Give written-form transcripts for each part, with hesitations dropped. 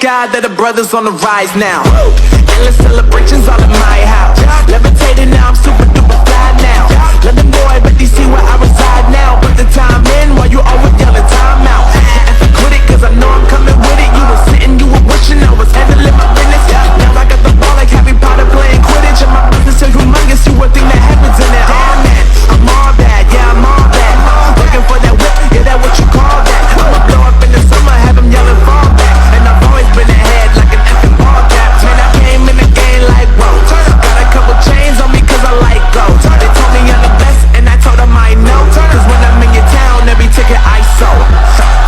God that the brothers on the rise now. Endless celebrations all in my house. Levitating now, I'm super duper fly now. London boy, but they see where I reside now. Put the time in while you always yelling time out. And I quit it cause I know I'm coming with it. You were sitting, you were wishing I was handling my business. Now I got the ball like Harry Potter playing Quidditch. And my business is humongous, you would think that happens in it. Oh man, I'm all bad, yeah I'm all bad. Looking for that whip, yeah that what you call that. I'ma blow up in the summer, have them yelling fall back. And I've always been ahead like an effing ball cap. Man, I came in the game like whoa. Got a couple chains on me cause I like gold. They told me I'm the best and I told them I know. Cause when I'm in your town, every ticket I sold.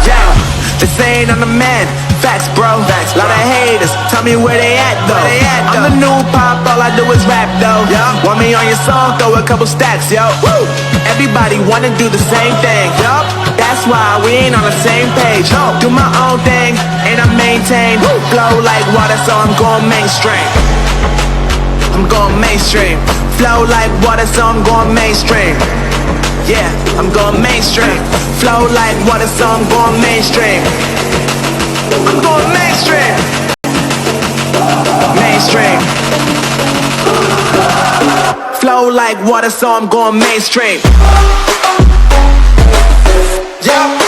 Yeah, they saying I'm the man. Facts bro, facts, lot of haters. Tell me where they at though. I'm the new pop, all I do is rap though. Want me on your song, throw a couple stacks, yo. Woo! Everybody wanna do the same thing, yup. That's why we ain't on the same page. Do my own thing, and I maintain. Flow like water, so I'm going mainstream. I'm going mainstream. Flow like water, so I'm going mainstream. Yeah, I'm going mainstream. Flow like water, so I'm going mainstream. I'm going mainstream. Mainstream. Flow like water, so I'm going mainstream. Yeah.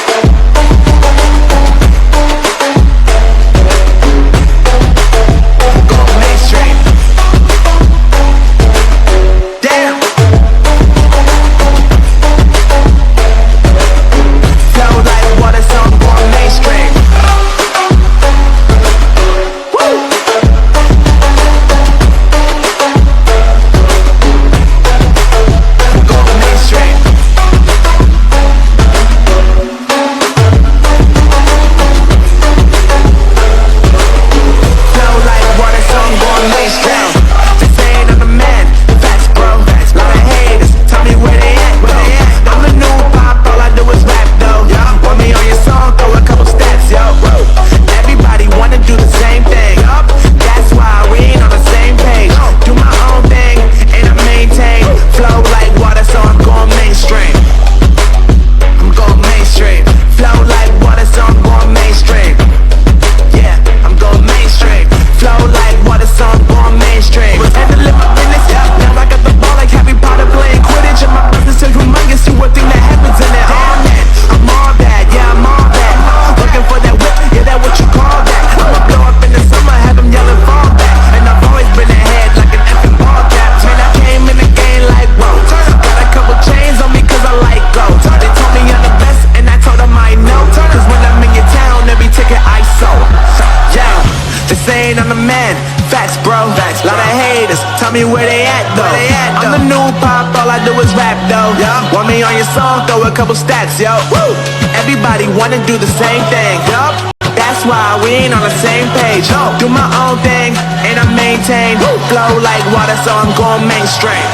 I'm the man, facts bro, facts, lot of haters, tell me where they at though. I'm the new pop, all I do is rap though. Want me on your song, throw a couple stacks, yo. Woo! Everybody wanna do the same thing, yup. That's why we ain't on the same page. Do my own thing, and I maintain. Flow like water, so I'm going mainstream.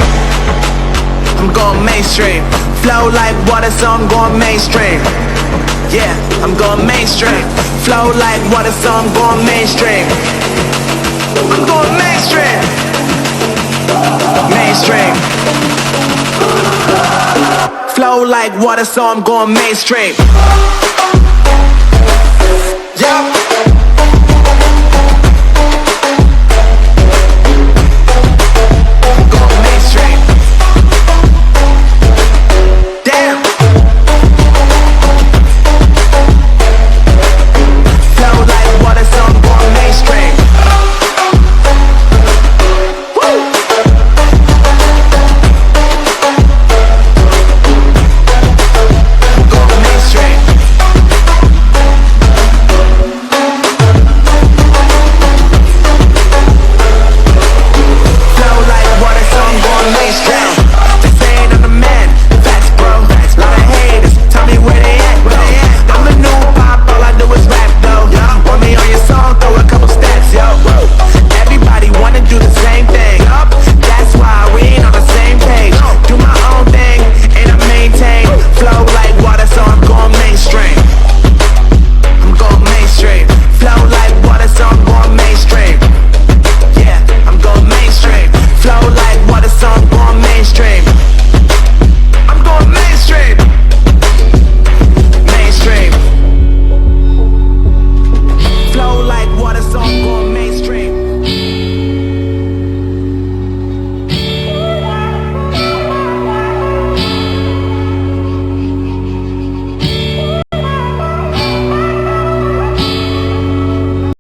I'm going mainstream. Flow like water, so I'm going mainstream. Yeah, I'm going mainstream. Flow like water, so I'm going mainstream. I'm going mainstream. Mainstream. Flow like water, so I'm going mainstream. Yeah.